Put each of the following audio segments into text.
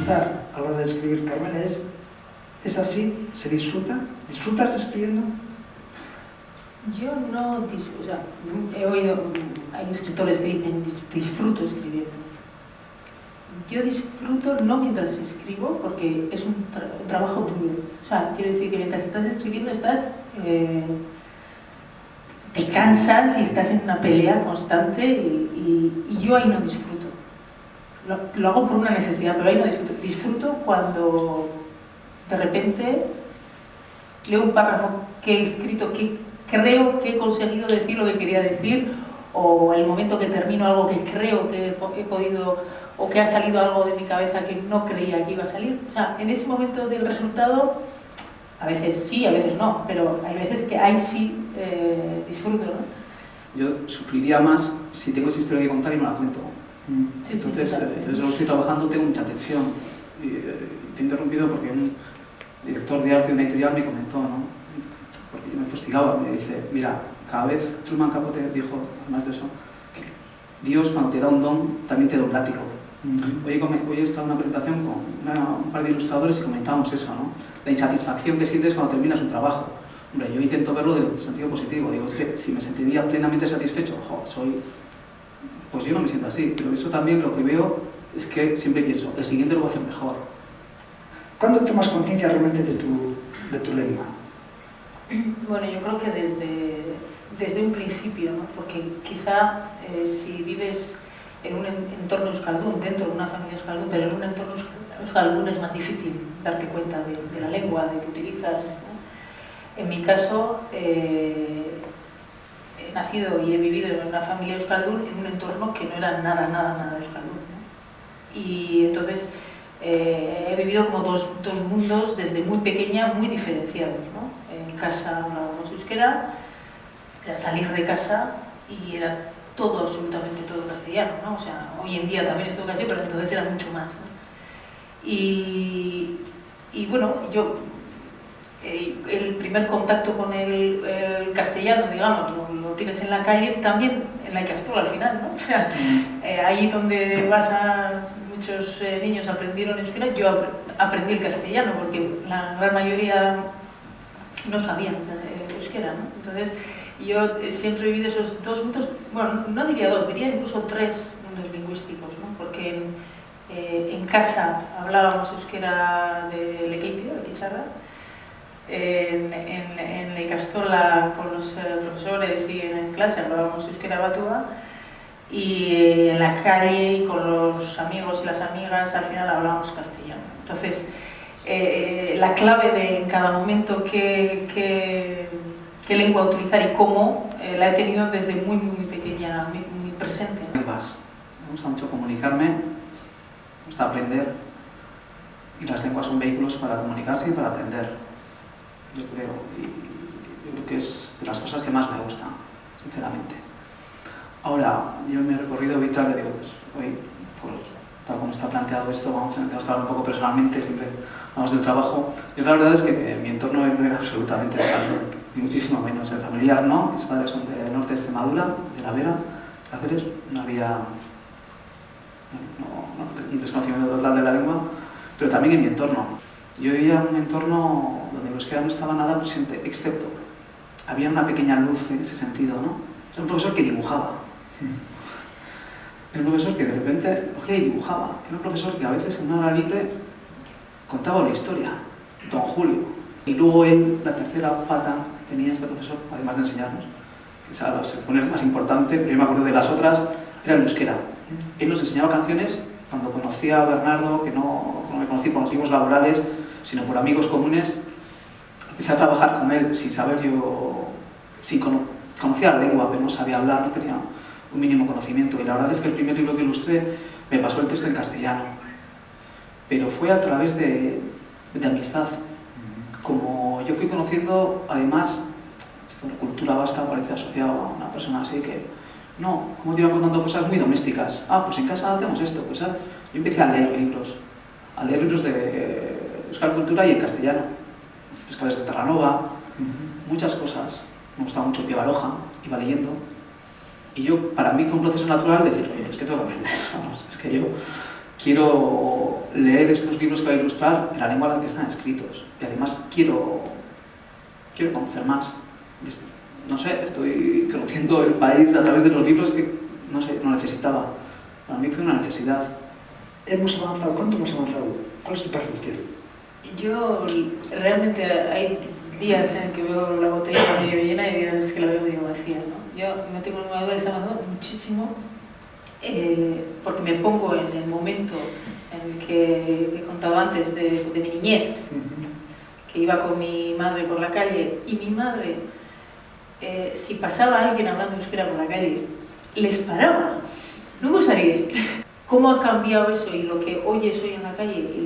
disfrutar a la hora de escribir, Carmen, ¿es así? ¿Se disfruta? ¿Disfrutas escribiendo? Yo no disfruto, o sea, he oído, hay escritores que dicen disfruto escribiendo. Yo disfruto no mientras escribo, porque es un trabajo duro. O sea, quiero decir que mientras estás escribiendo te cansas y estás en una pelea constante y yo ahí no disfruto. Lo hago por una necesidad, pero ahí no disfruto. Disfruto cuando de repente leo un párrafo que he escrito, que creo que he conseguido decir lo que quería decir, o el momento que termino algo que creo que he podido, o que ha salido algo de mi cabeza que no creía que iba a salir. O sea, en ese momento del resultado, a veces sí, a veces no, pero hay veces que ahí sí disfruto, ¿no? Yo sufriría más si tengo esa historia que contar y no la cuento. Sí, Entonces, sí, desde lo que estoy trabajando tengo mucha tensión. Te he interrumpido porque un director de arte de una editorial me comentó, ¿no? Porque yo me fustigaba, me dice, mira, cada vez Truman Capote dijo, además de eso, que Dios cuando te da un don también te da un látigo. Hoy he estado en una presentación con un par de ilustradores y comentábamos eso, ¿no? La insatisfacción que sientes cuando terminas un trabajo. Hombre, yo intento verlo del sentido positivo. Digo, es que si me sentiría plenamente satisfecho, pues yo no me siento así. Pero eso también lo que veo es que siempre pienso, el siguiente lo voy a hacer mejor. ¿Cuándo tomas conciencia realmente de tu lengua? Bueno, yo creo que desde un principio, ¿no? Porque quizá si vives en un entorno euskaldun, dentro de una familia euskaldun, pero en un entorno euskaldun es más difícil darte cuenta de la lengua, de que utilizas, ¿no? En mi caso, he nacido y he vivido en una familia euskaldun en un entorno que no era nada euskaldun, ¿no? Y entonces he vivido como dos mundos desde muy pequeña muy diferenciados, ¿no? En casa hablábamos euskera, era salir de casa y era todo, absolutamente todo castellano, ¿no? O sea, hoy en día también es todo castellano, pero entonces era mucho más, ¿no? Y bueno, yo el primer contacto con el castellano, digamos, lo tienes en la calle, también en la Ikastola al final, ¿no? Ahí donde muchos niños aprendieron euskera, yo aprendí el castellano, porque la gran mayoría no sabían euskera, ¿no? Entonces, yo siempre he vivido esos dos mundos, bueno, no diría dos, diría incluso tres mundos lingüísticos, ¿no? Porque en casa hablábamos euskera de Lekeitio, de Quicharra, en la Ikastola con los profesores y en clase hablábamos euskera batua, y en la calle y con los amigos y las amigas al final hablábamos castellano. Entonces, la clave de en cada momento qué lengua utilizar y cómo la he tenido desde muy pequeña, muy presente, ¿no? Me gusta mucho comunicarme, me gusta aprender, y las lenguas son vehículos para comunicarse y para aprender, yo creo que es de las cosas que más me gustan, sinceramente. Ahora, yo en mi recorrido vital le digo, pues hoy, tal como está planteado esto, tenemos que hablar un poco personalmente, siempre hablamos del trabajo. Yo la verdad es que mi entorno no era absolutamente euskaldun, ni muchísimo menos. El familiar no, mis padres son del norte de Extremadura, de La Vera, Cáceres, no había un desconocimiento total de la lengua, pero también en mi entorno. Yo vivía en un entorno donde el euskera no estaba nada presente, excepto, había una pequeña luz en ese sentido, ¿no? Era un profesor que dibujaba. Era un profesor que de repente cogía y dibujaba. Era un profesor que a veces en una hora libre contaba una historia, Don Julio. Y luego él, la tercera pata, tenía este profesor, además de enseñarnos, que se pone el más importante, pero yo me acuerdo de las otras, era el euskera. Él nos enseñaba canciones cuando conocía a Bernardo, que no me conocí por motivos laborales, sino por amigos comunes. Empecé a trabajar con él sin saber yo, conocía la lengua, pero no sabía hablar, no tenía un mínimo conocimiento. Y la verdad es que el primer libro que ilustré me pasó el texto en castellano. Pero fue a través de amistad. Como yo fui conociendo, además, la cultura vasca parece asociada a una persona así que, no, como te iban contando cosas muy domésticas. Pues en casa hacemos esto. Pues, yo empecé a leer libros de euskal cultura y en castellano. Pescadores de Terranova, muchas cosas. Me gustaba mucho Pío Baroja, iba leyendo. Y para mí fue un proceso natural decir, oye, es que tengo que aprender. Es que yo quiero leer estos libros que voy a ilustrar en la lengua en la que están escritos. Y además quiero conocer más. No sé, estoy conociendo el país a través de los libros que, no sé, no necesitaba. Para mí fue una necesidad. Hemos avanzado. ¿Cuánto hemos avanzado? ¿Cuál es tu percepción? Yo realmente hay días en que veo la botella medio llena y días que la veo medio vacía, ¿no? Yo no tengo ninguna duda que se ha avanzado muchísimo, porque me pongo en el momento en el que he contado antes de mi niñez, que iba con mi madre por la calle y mi madre, si pasaba alguien hablando euskera por la calle, les paraba, no gozaría. ¿Cómo ha cambiado eso y lo que oyes hoy en la calle y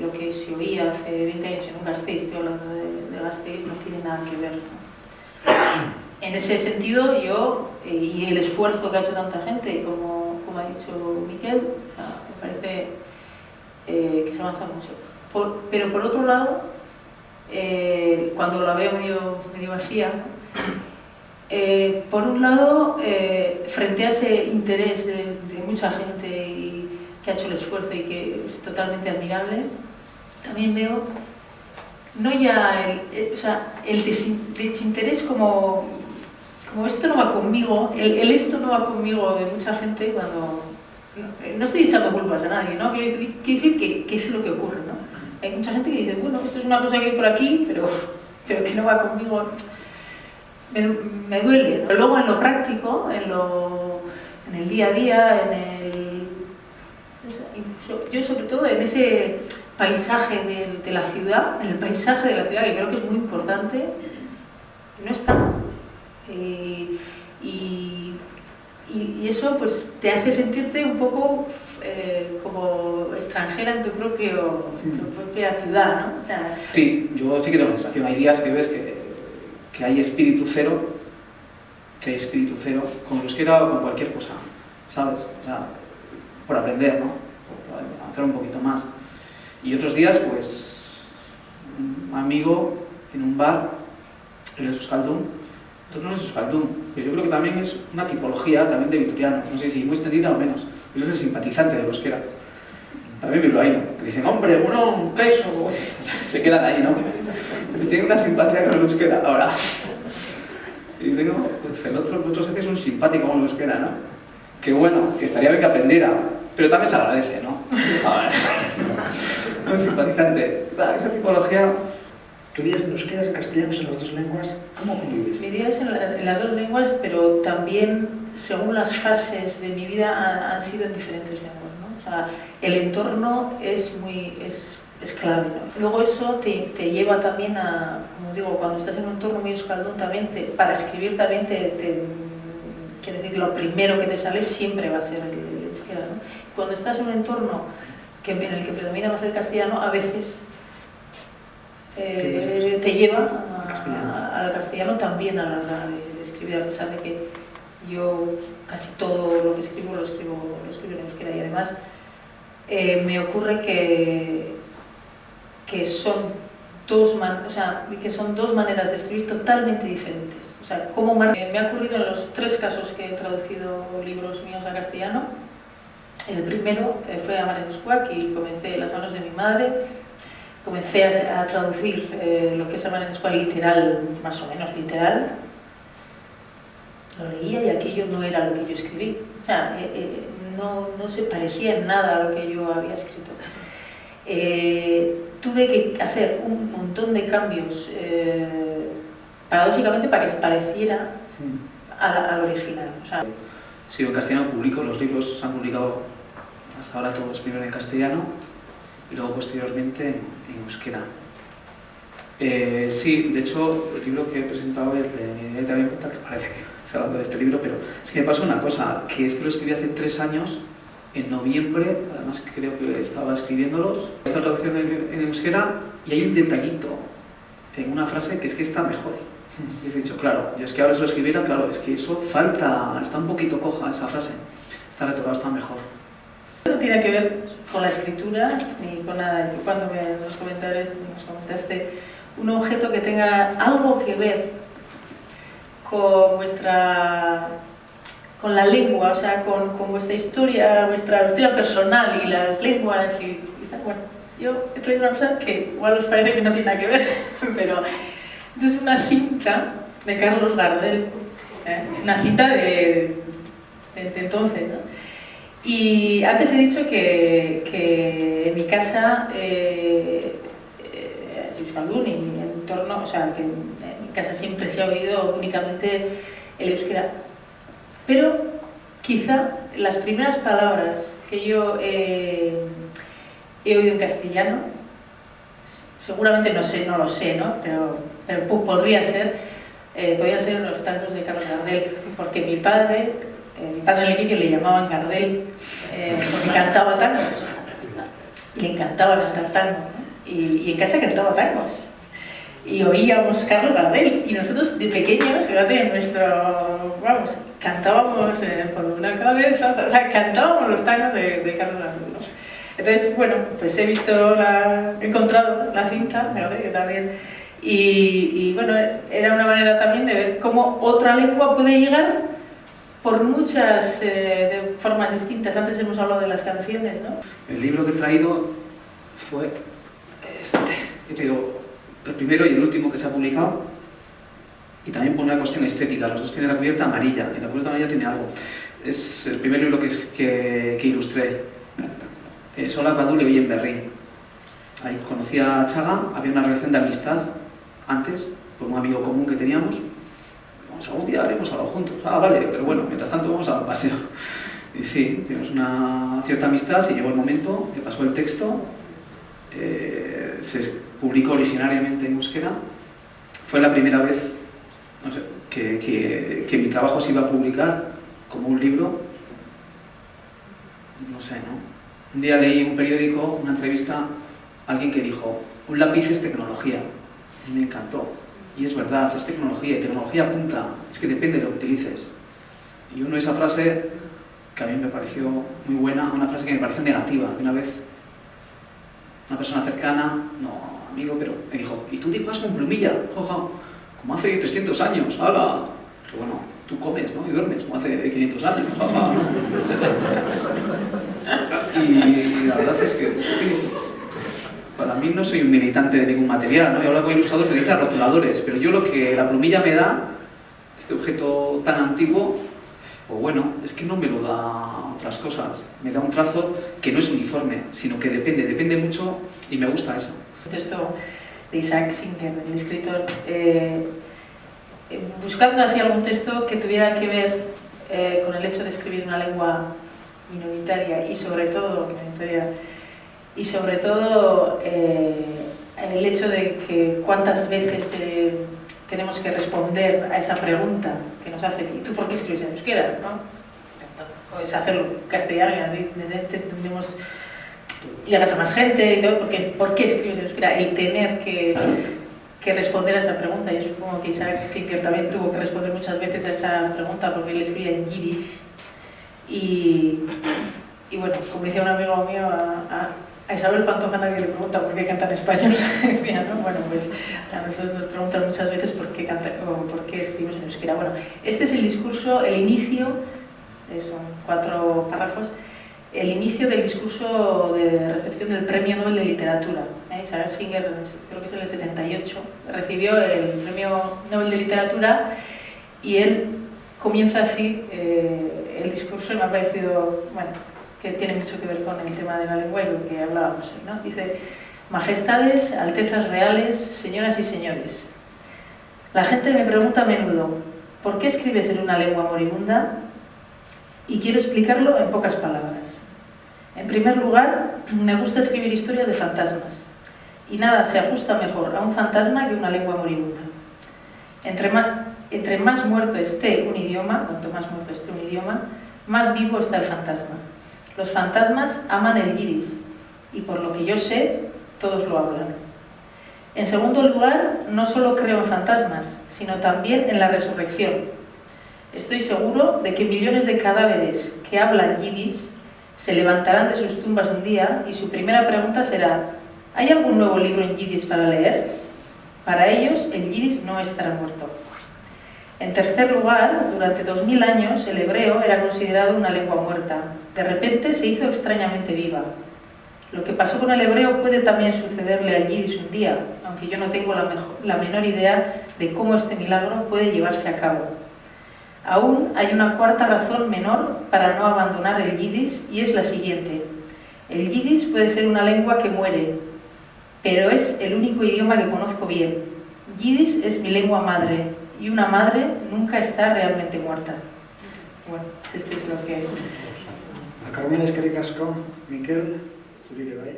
lo que se oía hace 20 años en un Gasteiz, estoy hablando de Gasteiz, no tiene nada que ver, ¿no? En ese sentido, yo, y el esfuerzo que ha hecho tanta gente, como ha dicho Miquel, o sea, me parece que se avanza mucho. Pero por otro lado, cuando la veo medio vacía, por un lado, frente a ese interés de mucha gente que ha hecho el esfuerzo y que es totalmente admirable, también veo no ya el desinterés como esto no va conmigo, el esto no va conmigo de mucha gente cuando... No estoy echando culpas a nadie, ¿no? Quiero decir que es lo que ocurre, ¿no? Hay mucha gente que dice, bueno, esto es una cosa que hay por aquí, pero que no va conmigo. Me duele, ¿no? Pero luego en lo práctico, en el día a día, yo sobre todo en ese paisaje de la ciudad, en el paisaje de la ciudad, que creo que es muy importante, no está. Y eso pues te hace sentirte un poco como extranjera en tu propia ciudad, ¿no? Sí, yo sí que tengo la sensación. Hay días que ves que hay espíritu cero, con el euskera o con cualquier cosa, ¿sabes? O sea, por aprender, ¿no? Por avanzar un poquito más. Y otros días, pues, un amigo tiene un bar, él es euskaldun, otro no es euskaldun, pero yo creo que también es una tipología también de vitoriano, no sé si muy extendida o menos, pero es el simpatizante de euskera. También me lo hay, ¿no? Que dicen, hombre, uno, un queso, o sea, se quedan ahí, ¿no? Pero tienen una simpatía con el euskera. Ahora, y digo, pues el otro sitio es un simpático con el euskera, ¿no? Que bueno, que estaría bien que aprendiera, pero también se agradece, ¿no? A ver, un simpatizante. Esa tipología... ¿Tú dirías en euskera y castellano en las dos lenguas? ¿Cómo convives? Mi vida es en las dos lenguas, pero también, según las fases de mi vida, han sido en diferentes lenguas, ¿no? O sea, el entorno es clave, ¿no? Luego eso te lleva también a, como digo, cuando estás en un entorno muy euskaldun, también para escribir también quiere decir que lo primero que te sale siempre va a ser el euskera, ¿no? Cuando estás en un entorno en el que predomina más el castellano, a veces te lleva al castellano también a la hora de escribir, a pesar de que yo casi todo lo que escribo lo escribo en euskera. Y además me ocurre que son dos maneras de escribir totalmente diferentes. O sea, me ha ocurrido en los 3 casos que he traducido libros míos a castellano. El primero fue a Amarenskoak y comencé Las manos de mi madre. Comencé a traducir lo que es Amarenskoak literal, más o menos literal. Lo leía y aquello no era lo que yo escribí. O sea, no se parecía en nada a lo que yo había escrito. Tuve que hacer un montón de cambios, paradójicamente, para que se pareciera al original. O sea, sí, en castellano publico, los libros se han publicado hasta ahora todos primero en castellano y luego posteriormente en euskera. Sí, de hecho, el libro que he presentado es de también, que parece que estoy hablando de este libro, pero es que me pasó una cosa, que esto lo escribí hace 3 años, en noviembre, además creo que estaba escribiéndolos, esta traducción en euskera, y hay un detallito en una frase que es que está mejor. Y he dicho, claro, yo es que ahora se lo escribiera, claro, es que eso falta, está un poquito coja esa frase, está retocado, está mejor. No tiene que ver con la escritura ni con nada. Yo cuando nos comentaste un objeto que tenga algo que ver con vuestra con la lengua, o sea, con vuestra historia personal y las lenguas y tal. Bueno, yo he traído una cosa que igual os parece que no tiene nada que ver, pero esto es una cinta de Carlos Gardel, una cita de entonces, ¿no? Y antes he dicho que en mi casa es euskaldun y en entorno, o sea, que en mi casa siempre se ha oído únicamente el euskera. Pero quizá las primeras palabras que yo he oído en castellano, seguramente no lo sé, ¿no? Pero podría ser los tangos de Carlos Gardel, porque mi padre en el equipo le llamaban Gardel porque cantaba tangos, y le encantaba cantar tango, ¿no? Y en casa cantaba tangos. Y oíamos Carlos Gardel, y nosotros de pequeños, fíjate, cantábamos por una cabeza, o sea, cantábamos los tangos de Carlos Gardel, ¿no? Entonces, bueno, pues he encontrado la cinta, fíjate, que también, y bueno, era una manera también de ver cómo otra lengua puede llegar por muchas de formas distintas. Antes hemos hablado de las canciones, ¿no? El libro que he traído fue he traído el primero y el último que se ha publicado, y también por una cuestión estética. Los dos tienen la cubierta amarilla, y la cubierta amarilla tiene algo. Es el primer libro que ilustré. Sola Badule y en Berrín. Ahí conocí a Chaga, había una relación de amistad antes, por un amigo común que teníamos. Algún día haremos algo juntos. Ah, vale, pero bueno, mientras tanto vamos al paseo. Y sí, tenemos una cierta amistad y llegó el momento que pasó el texto. Se publicó originariamente en euskera. Fue la primera vez, no sé, que mi trabajo se iba a publicar como un libro. No sé, ¿no? Un día leí en un periódico una entrevista a alguien que dijo: un lápiz es tecnología. Y me encantó. Y es verdad, es tecnología, y tecnología apunta, es que depende de lo que utilices. Y uno, esa frase que a mí me pareció muy buena, una frase que me pareció negativa. Una vez, una persona cercana, no amigo, pero me dijo: ¿y tú dibujas con plumilla? Joja, como hace 300 años, ¡hala! Pero bueno, tú comes, ¿no? Y duermes, como hace 500 años, jaja. Y la verdad es que sí. Para mí no soy un militante de ningún material, ¿no? Yo hablo con ilustradores que dicen rotuladores, pero yo lo que la plumilla me da, este objeto tan antiguo, pues bueno, es que no me lo da otras cosas. Me da un trazo que no es uniforme, sino que depende mucho, y me gusta eso. El texto de Isaac Singer, el escritor, buscando así algún texto que tuviera que ver con el hecho de escribir una lengua minoritaria y sobre todo el hecho de que cuántas veces tenemos que responder a esa pregunta que nos hacen: ¿y tú por qué escribes en euskera? ¿No? Pues hacerlo en castellano y así entendemos, llegas a más gente y todo, porque ¿por qué escribes en euskera? El tener que responder a esa pregunta. Yo supongo que Isaac Singer también tuvo que responder muchas veces a esa pregunta, porque él escribía en yiddish. Y bueno, como decía un amigo mío, a Isabel Pantoja nadie le pregunta por qué canta en español. Decía, ¿no? Bueno, pues a nosotros nos preguntan muchas veces por qué escribimos en euskera. Bueno, este es el discurso, el inicio, son 4 párrafos, el inicio del discurso de recepción del Premio Nobel de Literatura. Isaac Singer, creo que es el 78, recibió el Premio Nobel de Literatura, y él comienza así el discurso, y me ha parecido, bueno, que tiene mucho que ver con el tema de la lengua y lo que hablábamos hoy, ¿no? Dice: Majestades, altezas reales, señoras y señores, la gente me pregunta a menudo: ¿por qué escribes en una lengua moribunda? Y quiero explicarlo en pocas palabras. En primer lugar, me gusta escribir historias de fantasmas, y nada se ajusta mejor a un fantasma que una lengua moribunda. Entre más muerto esté un idioma, cuanto más muerto esté un idioma, más vivo está el fantasma. Los fantasmas aman el yiddish, y por lo que yo sé, todos lo hablan. En segundo lugar, no solo creo en fantasmas, sino también en la resurrección. Estoy seguro de que millones de cadáveres que hablan yiddish se levantarán de sus tumbas un día, y su primera pregunta será: ¿hay algún nuevo libro en yiddish para leer? Para ellos, el yiddish no estará muerto. En tercer lugar, durante 2000 años el hebreo era considerado una lengua muerta. De repente se hizo extrañamente viva. Lo que pasó con el hebreo puede también sucederle al yiddish un día, aunque yo no tengo la menor idea de cómo este milagro puede llevarse a cabo. Aún hay una cuarta razón menor para no abandonar el yiddish y es la siguiente. El yiddish puede ser una lengua que muere, pero es el único idioma que conozco bien. Yiddish es mi lengua madre y una madre nunca está realmente muerta. Bueno, este es lo que... A Carmen eskerrik asko, Mikel, zuri ere bai.